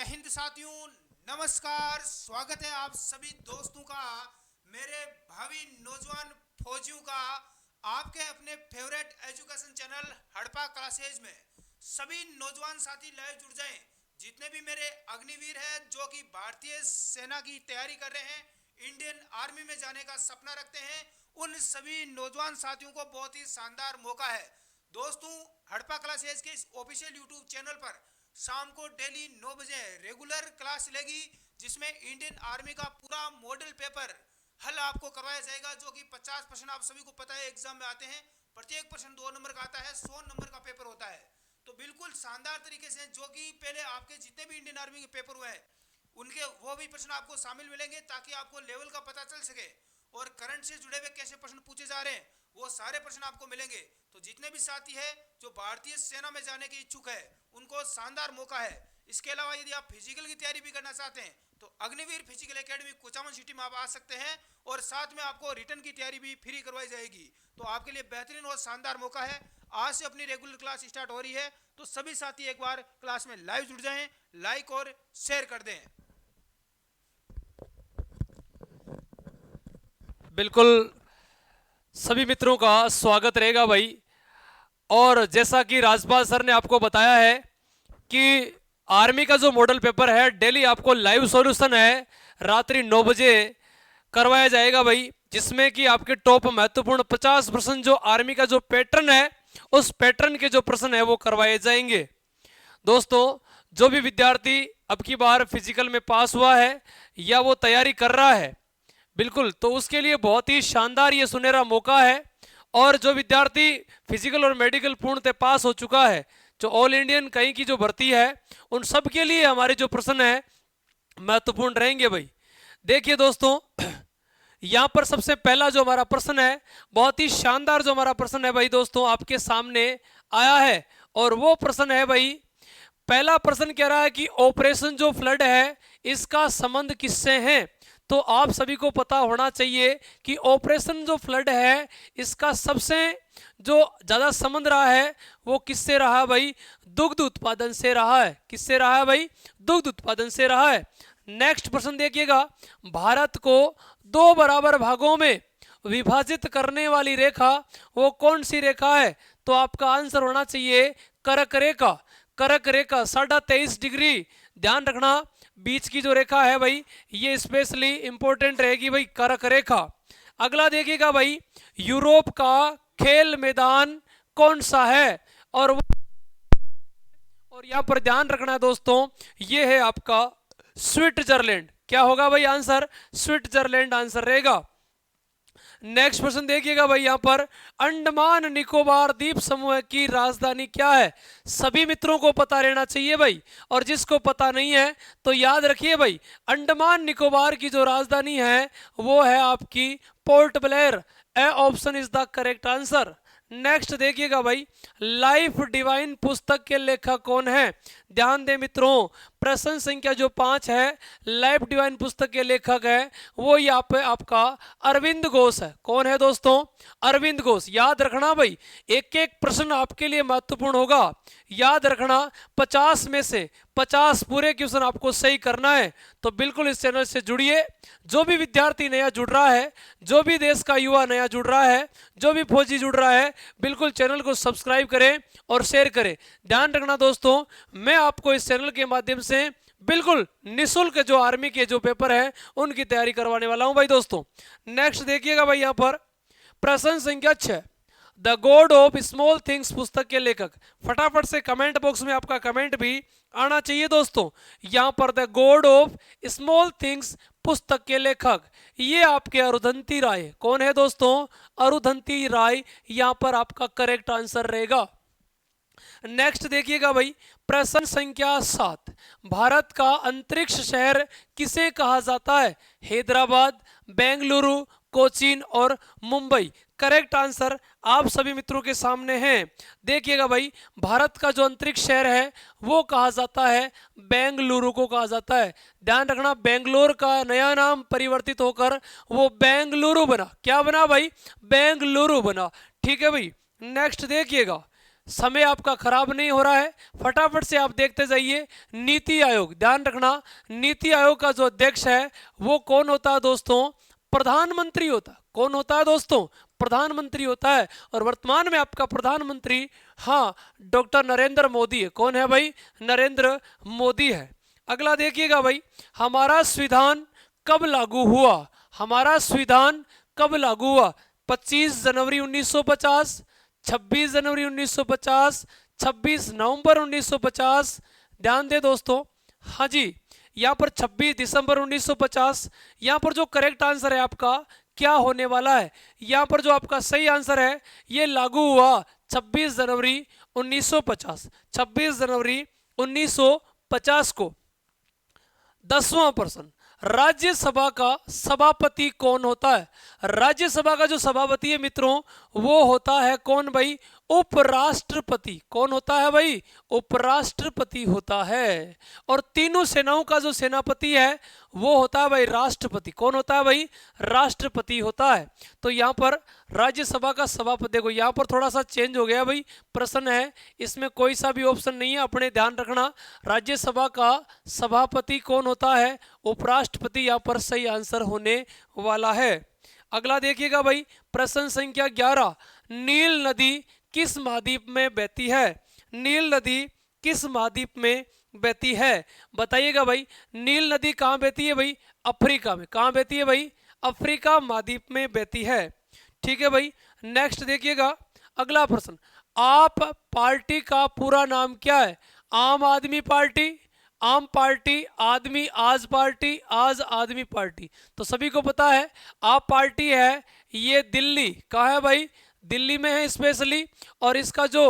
हिंद साथियों, नमस्कार। स्वागत है आप सभी दोस्तों का, मेरे भावी नौजवान फौजियों का, आपके अपने फेवरेट एजुकेशन चैनल हड़पा क्लासेज में। सभी नौजवान साथी लाइव जुड़ जाएं। जितने भी मेरे अग्निवीर हैं जो कि भारतीय सेना की तैयारी कर रहे हैं, इंडियन आर्मी में जाने का सपना रखते हैं, उन सभी नौजवान साथियों को बहुत ही शानदार मौका है। दोस्तों, हड़पा क्लासेज के इस ऑफिशियल यूट्यूब चैनल पर शाम को डेली 9 बजे रेगुलर क्लास लेगी, जिसमें इंडियन आर्मी का पूरा मॉडल पेपर हल आपको करवाया जाएगा, जो कि 50% आप सभी को पता है एग्जाम में आते हैं। प्रत्येक प्रश्न 2 नंबर का आता है, 100 नंबर का पेपर होता है। तो बिल्कुल शानदार तरीके से, जो कि पहले आपके जितने भी इंडियन आर्मी के पेपर हुए हैं उनके वो भी प्रश्न आपको शामिल मिलेंगे, ताकि आपको लेवल का पता चल सके। और करंट से जुड़े हुए कैसे प्रश्न पूछे जा रहे हैं वो सारे प्रश्न आपको मिलेंगे। तो जितने भी साथी है जो भारतीय सेना में जाने के इच्छुक है, उनको शानदार मौका है। इसके अलावा यदि आप फिजिकल की तैयारी भी करना चाहते हैं तो Agniveer physical academy Kuchaman city में आप आ सकते हैं, और साथ में आपको रिटर्न की तैयारी भी फ्री करवाई जाएगी। तो आपके लिए बेहतरीन और शानदार मौका है। आज से अपनी रेगुलर क्लास स्टार्ट हो रही है, तो सभी साथी एक बार क्लास में लाइव जुड़ जाएं, लाइक और शेयर कर दें। बिल्कुल सभी मित्रों का स्वागत रहेगा भाई। और जैसा कि राजपाल सर ने आपको बताया है कि आर्मी का जो मॉडल पेपर है डेली आपको लाइव सॉल्यूशन है रात्रि 9 बजे करवाया जाएगा भाई, जिसमें कि आपके टॉप महत्वपूर्ण 50% जो आर्मी का जो पैटर्न है उस पैटर्न के जो प्रश्न है वो करवाए जाएंगे। दोस्तों, जो भी विद्यार्थी अब की बार फिजिकल में पास हुआ है या वो तैयारी कर रहा है, बिल्कुल तो उसके लिए बहुत ही शानदार ये सुनहरा मौका है। और जो विद्यार्थी फिजिकल और मेडिकल पूर्णतः पास हो चुका है, जो ऑल इंडियन कहीं की जो भर्ती है, उन सब के लिए हमारे जो प्रश्न है महत्वपूर्ण रहेंगे भाई। देखिए दोस्तों, यहां पर सबसे पहला जो हमारा प्रश्न है, बहुत ही शानदार जो हमारा प्रश्न है भाई दोस्तों आपके सामने आया है। और वो प्रश्न है भाई, पहला प्रश्न कह रहा है कि ऑपरेशन जो फ्लड है इसका संबंध किससे है। तो आप सभी को पता होना चाहिए कि ऑपरेशन जो फ्लड है इसका सबसे जो ज्यादा संबंध रहा है वो किससे रहा है भाई, दुग्ध उत्पादन से रहा है। किससे रहा है भाई, दुग्ध उत्पादन से रहा है। नेक्स्ट प्रश्न देखिएगा, भारत को 2 बराबर भागों में विभाजित करने वाली रेखा वो कौन सी रेखा है। तो आपका आंसर होना चाहिए कर्क रेखा। कर्क रेखा 23.5 डिग्री, ध्यान रखना बीच की जो रेखा है भाई ये स्पेशली इंपॉर्टेंट रहेगी भाई, कर्क रेखा। अगला देखिएगा भाई, यूरोप का खेल मैदान कौन सा है। और यहां पर ध्यान रखना है दोस्तों, ये है आपका स्विट्जरलैंड। क्या होगा भाई आंसर, स्विट्जरलैंड आंसर रहेगा। नेक्स्ट प्रश्न देखिएगा भाई, यहां पर अंडमान निकोबार द्वीप समूह की राजधानी क्या है। सभी मित्रों को पता रहना चाहिए भाई, और जिसको पता नहीं है तो याद रखिए भाई, अंडमान निकोबार की जो राजधानी है वो है आपकी port Blair. A option is the correct answer. Next देखिएगा भाई, लाइफ डिवाइन पुस्तक के लेखक कौन है। ध्यान दें मित्रों, प्रश्न संख्या जो 5 है, लाइफ डिवाइन पुस्तक के लेखक है वो यहाँ पे आपका अरविंद घोष है। कौन है दोस्तों, अरविंद घोष। याद रखना भाई, एक एक प्रश्न आपके लिए महत्वपूर्ण होगा। याद रखना 50 में से 50 पूरे क्वेश्चन आपको सही करना है। तो बिल्कुल इस चैनल से जुड़िए। जो भी विद्यार्थी नया जुड़ रहा है, जो भी देश का युवा नया जुड़ रहा है, जो भी फौजी जुड़ रहा है, बिल्कुल चैनल को सब्सक्राइब करें और शेयर करें। ध्यान रखना दोस्तों, मैं आपको इस चैनल के माध्यम से बिल्कुल निःशुल्क जो आर्मी के जो पेपर है उनकी तैयारी करवाने वाला हूं भाई दोस्तों। नेक्स्ट देखिएगा भाई, यहां पर प्रश्न संख्या 6, the God of small things पुस्तक के लेखक। फटाफट से कमेंट बॉक्स में आपका कमेंट भी आना चाहिए दोस्तों। यहां पर the God of small things पुस्तक के लेखक ये आपके अरुंधति राय। कौन है दोस्तों, अरुंधति राय यहां पर आपका करेक्ट आंसर रहेगा। नेक्स्ट देखिएगा भाई, प्रश्न संख्या 7, भारत का अंतरिक्ष शहर किसे कहा जाता है। हैदराबाद, बेंगलुरु, कोचीन और मुंबई। करेक्ट आंसर आप सभी मित्रों के सामने है। देखिएगा भाई, भारत का जो अंतरिक्ष शहर है वो कहा जाता है बेंगलुरु को कहा जाता है। ध्यान रखना, बेंगलोर का नया नाम परिवर्तित होकर वो बेंगलुरु बना। क्या बना भाई, बेंगलुरु बना। ठीक है भाई। नेक्स्ट देखिएगा, समय आपका खराब नहीं हो रहा है, फटाफट से आप देखते जाइए। नीति आयोग, ध्यान रखना, नीति आयोग का जो अध्यक्ष है वो कौन होता है दोस्तों? प्रधानमंत्री होता है। कौन होता है दोस्तों? प्रधानमंत्री होता है। और वर्तमान में आपका प्रधानमंत्री, हाँ, डॉक्टर नरेंद्र मोदी है। कौन है भाई? नरेंद्र मोदी है। अगला देखिएगा भाई, हमारा संविधान कब लागू हुआ? हमारा संविधान कब लागू हुआ? 25 जनवरी 1950, 26 जनवरी 1950, 26 नवंबर 1950। ध्यान दे दोस्तों, हाँ जी, यहाँ पर 26 दिसंबर 1950। यहाँ पर जो करेक्ट आंसर है आपका क्या होने वाला है? यहाँ पर जो आपका सही आंसर है, ये लागू हुआ 26 जनवरी 1950। 26 जनवरी 1950 को। 10वां प्रश्न, राज्यसभा का सभापति कौन होता है? राज्यसभा का जो सभापति है मित्रों, वो होता है कौन भाई? उपराष्ट्रपति। कौन होता है भाई? उपराष्ट्रपति होता है। और तीनों सेनाओं का जो सेनापति है वो होता है भाई राष्ट्रपति। कौन होता है भाई? राष्ट्रपति होता है। तो यहाँ पर राज्यसभा का सभापति, देखो यहाँ पर थोड़ा सा चेंज हो गया भाई, प्रश्न है इसमें कोई सा भी ऑप्शन नहीं है, अपने ध्यान रखना। राज्यसभा का सभापति कौन होता है? उपराष्ट्रपति यहाँ पर सही आंसर होने वाला है। अगला देखिएगा भाई, प्रश्न संख्या 11, नील नदी किस महाद्वीप में बहती है? नील नदी किस महाद्वीप में बहती है? बताइएगा भाई, नील नदी कहाँ बहती है भाई? अफ्रीका में। कहाँ बहती है भाई? अफ्रीका महाद्वीप में बहती है। ठीक है भाई, नेक्स्ट देखिएगा, अगला प्रश्न, आप पार्टी का पूरा नाम क्या है? आम आदमी पार्टी, आम पार्टी, आदमी आज पार्टी, आज आदमी पार्टी। तो सभी को पता है आप पार्टी है ये दिल्ली, कहाँ है भाई? दिल्ली में है स्पेशली। और इसका जो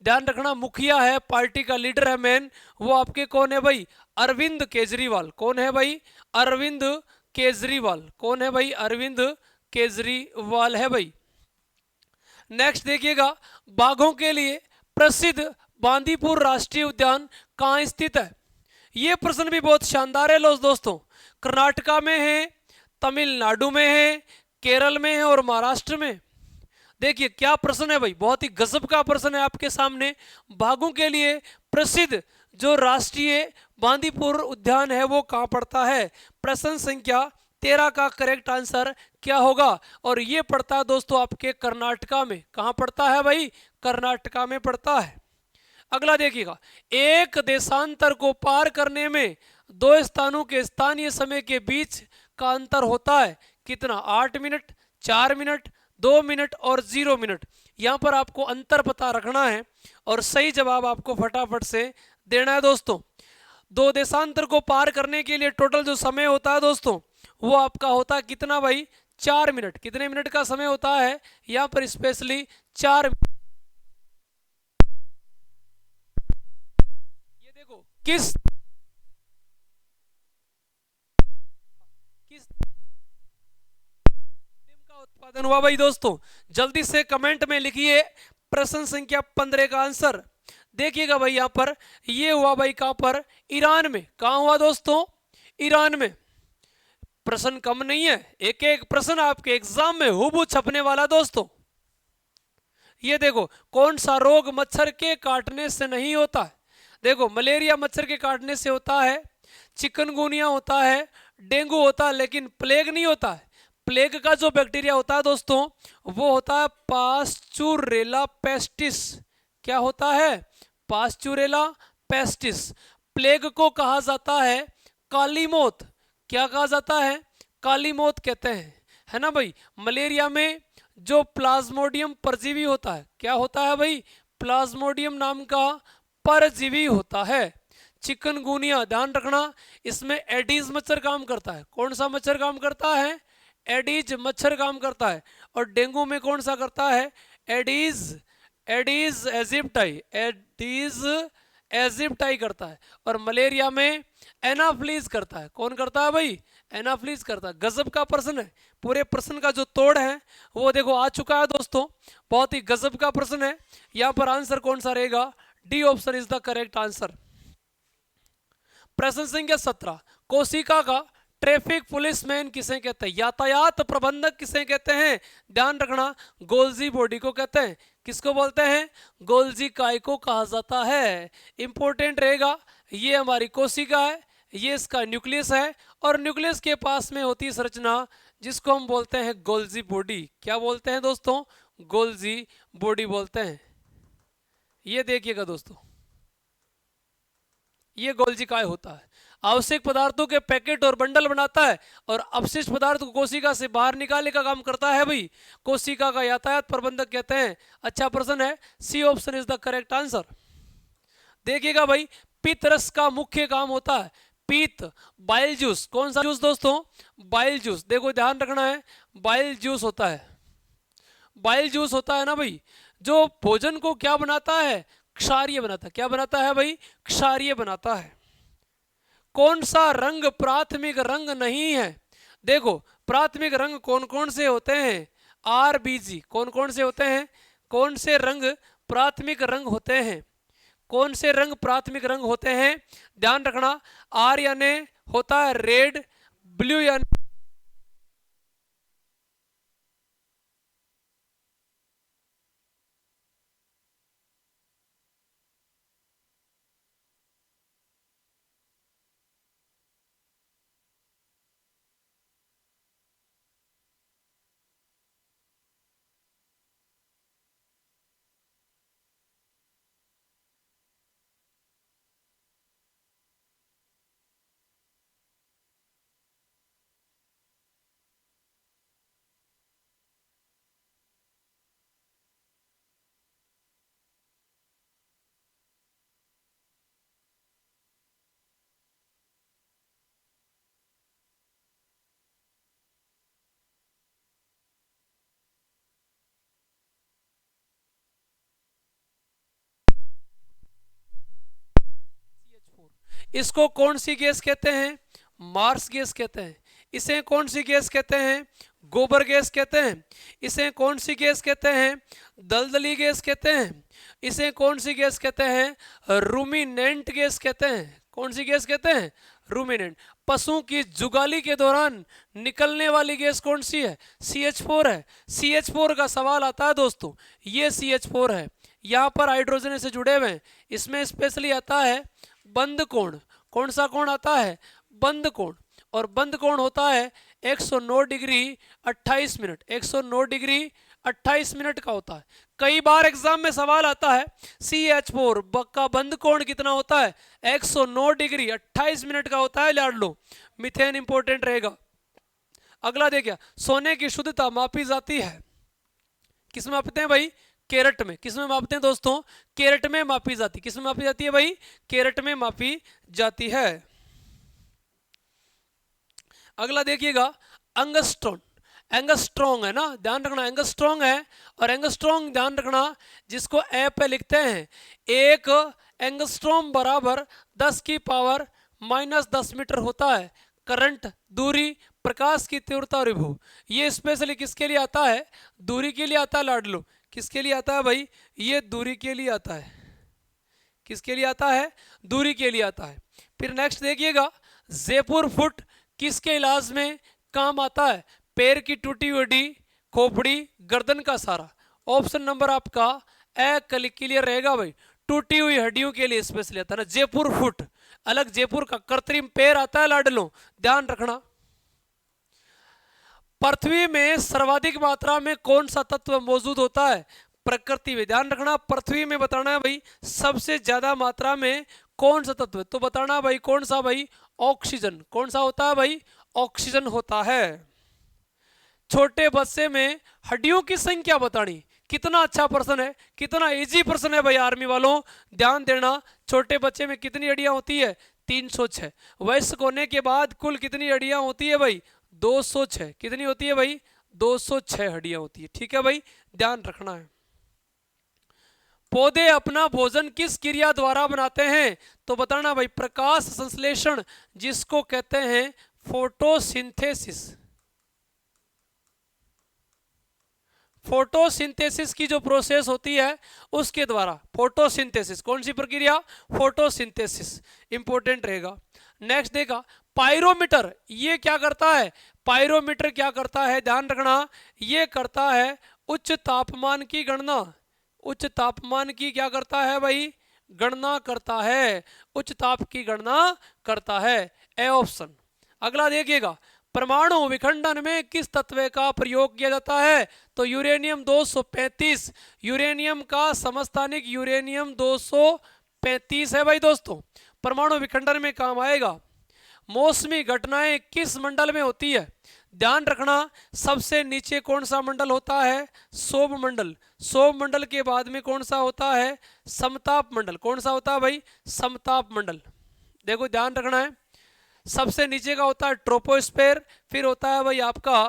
ध्यान रखना मुखिया है, पार्टी का लीडर है मेन, वो आपके कौन है भाई? अरविंद केजरीवाल। कौन है भाई? अरविंद केजरीवाल। कौन है भाई? अरविंद केजरीवाल है भाई। नेक्स्ट देखिएगा, बाघों के लिए प्रसिद्ध बांदीपुर राष्ट्रीय उद्यान कहाँ स्थित है? ये प्रश्न भी बहुत शानदार है दोस्तों। कर्नाटका में है, तमिलनाडु में है, केरल में है और महाराष्ट्र में। देखिए क्या प्रश्न है भाई, बहुत ही गजब का प्रश्न है आपके सामने। बाघों के लिए प्रसिद्ध जो राष्ट्रीय बांदीपुर उद्यान है वो कहाँ पड़ता है? प्रश्न संख्या 13 का करेक्ट आंसर क्या होगा? और ये पड़ता है दोस्तों आपके कर्नाटका में। कहाँ पड़ता है भाई? कर्नाटका में पड़ता है। अगला देखिएगा, एक देशांतर को पार करने में दो स्थानों के स्थानीय समय के बीच का अंतर होता है कितना? 8 मिनट, 4 मिनट, 2 मिनट और 0 मिनट। यहाँ पर आपको अंतर पता रखना है और सही जवाब आपको फटाफट से देना है दोस्तों। दो देशांतर को पार करने के लिए टोटल जो समय होता है दोस्तों वो आपका होता है कितना भाई? 4 मिनट। कितने मिनट का समय होता है यहाँ पर? स्पेशली 4। ये देखो किस का उत्पादन हुआ भाई दोस्तों? जल्दी से कमेंट में लिखिए प्रश्न संख्या 15 का आंसर। देखिएगा भाई यहाँ पर ये हुआ भाई कहां पर? ईरान में। कहां हुआ दोस्तों? ईरान में। प्रश्न कम नहीं है, एक एक प्रश्न आपके एग्जाम में हुबहू छपने वाला दोस्तों। ये देखो, कौन सा रोग मच्छर के काटने से नहीं होता है? देखो, मलेरिया मच्छर के काटने से होता है, चिकनगुनिया होता है, डेंगू होता है, लेकिन प्लेग नहीं होता है। प्लेग का जो बैक्टीरिया होता है दोस्तों वो होता है पास्चुरेला पेस्टिस। क्या होता है? Pasteurella pestis. प्लेग को कहा जाता है काली मौत। क्या कहा जाता है? काली मौत कहते हैं, है ना भाई। मलेरिया में जो प्लाज्मोडियम परजीवी होता है, क्या होता है भाई? प्लाज्मोडियम नाम का परजीवी होता है। चिकनगुनिया ध्यान रखना, इसमें एडीज मच्छर काम करता है। कौन सा मच्छर काम करता है? एडीज मच्छर काम करता है। और डेंगू में कौन सा करता है? एडीज एजिप्टाई, एडीज एजिप्टाई करता है। और मलेरिया में एनाफ्लीज करता है। कौन करता है भाई? एनाफ्लीज करता है। गजब का प्रश्न है, पूरे प्रश्न का जो तोड़ है वो देखो आ चुका है दोस्तों। बहुत ही गजब का प्रश्न है। यहाँ पर आंसर कौन सा रहेगा? D option is the correct answer. प्रश्न संख्या 17, कोशिका का ट्रैफिक पुलिसमैन किसे कहते हैं, यातायात प्रबंधक किसे कहते हैं, ध्यान रखना गोल्जी बॉडी को कहते हैं। किसको बोलते हैं, गोल्जी काय को कहा जाता है। इंपॉर्टेंट रहेगा, ये हमारी कोशिका है, ये इसका न्यूक्लियस है, और न्यूक्लियस के पास में होती है संरचना जिसको हम बोलते हैं गोल्जी बॉडी। क्या बोलते हैं दोस्तों, गोल्जी बॉडी बोलते हैं। ये देखिएगा दोस्तों, ये गोल्जी काय होता है, आवश्यक पदार्थों के पैकेट और बंडल बनाता है और अपशिष्ट पदार्थ को कोशिका से बाहर निकालने का काम करता है भाई, कोशिका का यातायात प्रबंधक कहते हैं। अच्छा प्रश्न है, C option is the correct answer. देखिएगा भाई, पित्त रस का मुख्य काम होता है, पित्त बाइल जूस, कौन सा जूस दोस्तों, बाइल जूस। देखो ध्यान रखना है, बाइल जूस होता है, बाइल जूस होता है ना भाई, जो भोजन को क्या बनाता है, क्षारीय बनाता है। क्या बनाता है भाई, क्षारीय बनाता है। कौन सा रंग प्राथमिक रंग नहीं है, देखो प्राथमिक रंग कौन कौन से होते हैं, आरबीजी, कौन कौन से होते हैं, कौन से रंग प्राथमिक रंग होते हैं, कौन से रंग प्राथमिक रंग होते हैं, ध्यान रखना, आर यानी होता है रेड, ब्लू यानी इसको कौन सी गैस कहते हैं, मार्स गैस कहते हैं। इसे कौन सी गैस कहते हैं, गोबर गैस कहते हैं। इसे कौन सी गैस कहते हैं, दलदली गैस कहते हैं। इसे कौन सी गैस कहते हैं, रूमिनेंट गैस कहते हैं। कौन सी गैस कहते हैं, रूमिनेंट। पशु की जुगाली के दौरान निकलने वाली गैस कौन सी है, CH4 है। CH4 का सवाल आता है दोस्तों, ये CH4 है, यहाँ पर हाइड्रोजन से जुड़े हुए हैं। इसमें स्पेशली आता है बंद कोण, कौन सा कोण आता है, बंद कोण, और बंद कोण होता है 109 डिग्री 28 मिनट, 109 डिग्री 28 मिनट का होता है। कई बार एग्जाम में सवाल आता है CH4 का बंद कोण कितना होता है, 109 डिग्री 28 मिनट का होता है, याद लो। मीथेन इंपॉर्टेंट रहेगा। अगला देखिए, सोने की शुद्धता मापी जाती है, किसमें मापते हैं भाई, कैरेट में। किसमें मापते हैं दोस्तों, कैरेट में मापी जाती। किसमें मापी जाती है भाई, कैरेट में मापी जाती है। अगला देखिएगा, एंगस्ट्रॉन, एंगस्ट्रॉन्ग है ना, ध्यान रखना एंगस्ट्रॉन्ग है। और एंगस्ट्रॉन्ग ध्यान रखना, जिसको ए पे लिखते हैं, एक एंगस्ट्रॉम बराबर 10 की पावर -10 मीटर होता है। करंट, दूरी, प्रकाश की तीव्रता और विभव, ये स्पेशली किसके लिए आता है, दूरी के लिए आता है, लाडलो। किसके लिए आता है भाई, ये दूरी के लिए आता है। किसके लिए आता है, दूरी के लिए आता है। फिर नेक्स्ट देखिएगा, जयपुर फुट किसके इलाज में काम आता है, पैर की टूटी हुई हड्डी, खोपड़ी, गर्दन का सारा। ऑप्शन नंबर आपका ए क्लियर रहेगा भाई, टूटी हुई हड्डियों के लिए स्पेशली आता है ना जयपुर फुट। अलग जयपुर का कृत्रिम पैर आता है, लाडलो, ध्यान रखना। पृथ्वी में सर्वाधिक मात्रा में कौन सा तत्व मौजूद होता है, प्रकृति में। ध्यान रखना, पृथ्वी में बताना है भाई सबसे ज्यादा मात्रा में कौन सा तत्व है, तो बताना भाई कौन सा भाई, ऑक्सीजन। कौन सा होता है भाई, ऑक्सीजन होता है। छोटे बच्चे में हड्डियों की संख्या बतानी, कितना अच्छा प्रश्न है, कितना इजी प्रश्न है भाई आर्मी वालों, ध्यान देना। छोटे बच्चे में कितनी हड्डियां होती है, 306। वयस्क होने के बाद कुल कितनी हड्डियां होती है भाई, 206। कितनी होती है भाई, 206 हड्डियां होती है, ठीक है भाई, ध्यान रखना है। पौधे अपना भोजन किस क्रिया द्वारा बनाते हैं, तो बताना भाई प्रकाश संश्लेषण, जिसको कहते हैं फोटोसिंथेसिस। फोटोसिंथेसिस की जो प्रोसेस होती है उसके द्वारा, फोटोसिंथेसिस, कौन सी प्रक्रिया, फोटोसिंथेसिस, इंपॉर्टेंट रहेगा। नेक्स्ट देखा पायरोमीटर, ये क्या करता है, पायरोमीटर क्या करता है, ध्यान रखना, ये करता है उच्च तापमान की गणना, उच्च तापमान की क्या करता है भाई, गणना करता है, उच्च ताप की गणना करता है, ए ऑप्शन। अगला देखिएगा परमाणु विखंडन में किस तत्व का प्रयोग किया जाता है, तो यूरेनियम 235, यूरेनियम का समस्थानिक यूरेनियम 235 है भाई दोस्तों, परमाणु विखंडन में काम आएगा। मौसमी घटनाएं किस मंडल में होती है, ध्यान रखना सबसे नीचे कौन सा मंडल होता है, सौम मंडल, सौम मंडल के बाद में कौन सा होता है, समताप मंडल, कौन सा होता है भाई, समताप मंडल। देखो ध्यान रखना है, सबसे नीचे का होता है ट्रोपोस्फेयर, फिर होता है भाई आपका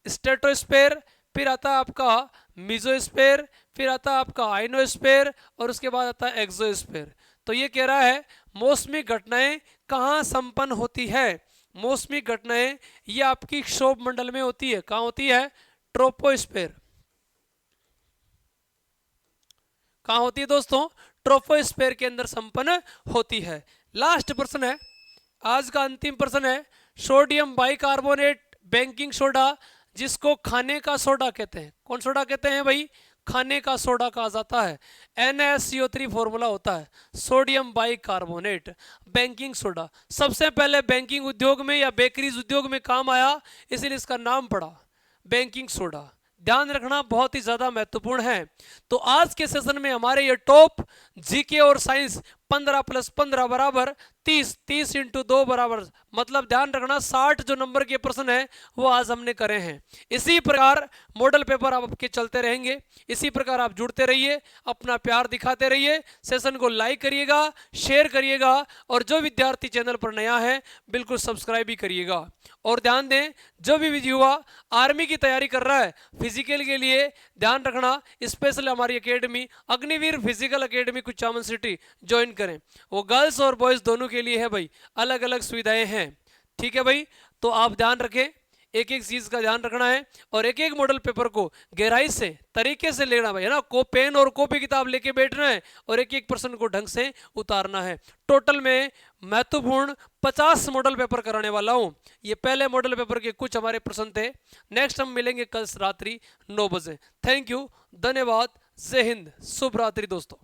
स्ट्रेटोस्फेयर, फिर आता है आपका मीजोस्फेयर, फिर आता है आपका आइनोस्फेयर और उसके बाद आता है एक्सोस्फेयर। तो ये कह रहा है मौसमी घटनाएं कहाँ संपन्न होती है, मौसमी घटनाएं ये आपकी क्षोभ मंडल में होती है, कहाँ होती है, ट्रोपोस्फेयर, कहाँ होती है दोस्तों, ट्रोपोस्फेयर के अंदर संपन्न होती है। लास्ट प्रश्न है, आज का अंतिम प्रश्न है, सोडियम बाइकार्बोनेट बेकिंग सोडा जिसको खाने का सोडा कहते हैं, कौन सोडा कहते हैं भाई, खाने का सोडा कहा जाता है, NaCO3 फॉर्मूला होता है, सोडियम बाइकार्बोनेट बेकिंग सोडा। सबसे पहले बैंकिंग उद्योग में या बेकरीज उद्योग में काम आया, इसलिए इसका नाम पड़ा बेकिंग सोडा। ध्यान रखना बहुत ही ज्यादा महत्वपूर्ण है। तो आज के सेशन में हमारे ये टॉप जीके और साइंस 15 + 15 बराबर 30, 30 × 2 बराबर, मतलब ध्यान रखना 60 जो नंबर के प्रश्न है वो आज हमने करे हैं। इसी प्रकार मॉडल पेपर आपके चलते रहेंगे, इसी प्रकार आप जुड़ते रहिए, अपना प्यार दिखाते रहिए, सेशन को लाइक करिएगा, शेयर करिएगा और जो विद्यार्थी चैनल पर नया है बिल्कुल सब्सक्राइब भी करिएगा। और ध्यान दें जो भी युवा आर्मी की तैयारी कर रहा है फिजिकल के लिए, ध्यान रखना स्पेशल हमारी academy Agniveer physical academy Kuchaman city join करें, वो गर्ल्स और बॉयज दोनों के लिए है भाई, अलग अलग सुविधाएं हैं, ठीक है भाई। तो आप ध्यान रखें, एक एक चीज का ध्यान रखना है और एक एक मॉडल पेपर को गहराई से तरीके से लेना भाई, है ना, को पेन और कॉपी किताब लेके बैठना है और एक एक प्रश्न को ढंग से उतारना है। टोटल में महत्वपूर्ण 50 मॉडल पेपर कराने वाला हूं। ये पहले मॉडल पेपर के कुछ हमारे प्रश्न थे, नेक्स्ट हम मिलेंगे कल रात्रि 9 बजे। थैंक यू, धन्यवाद, जय हिंद, शुभ रात्रि दोस्तों।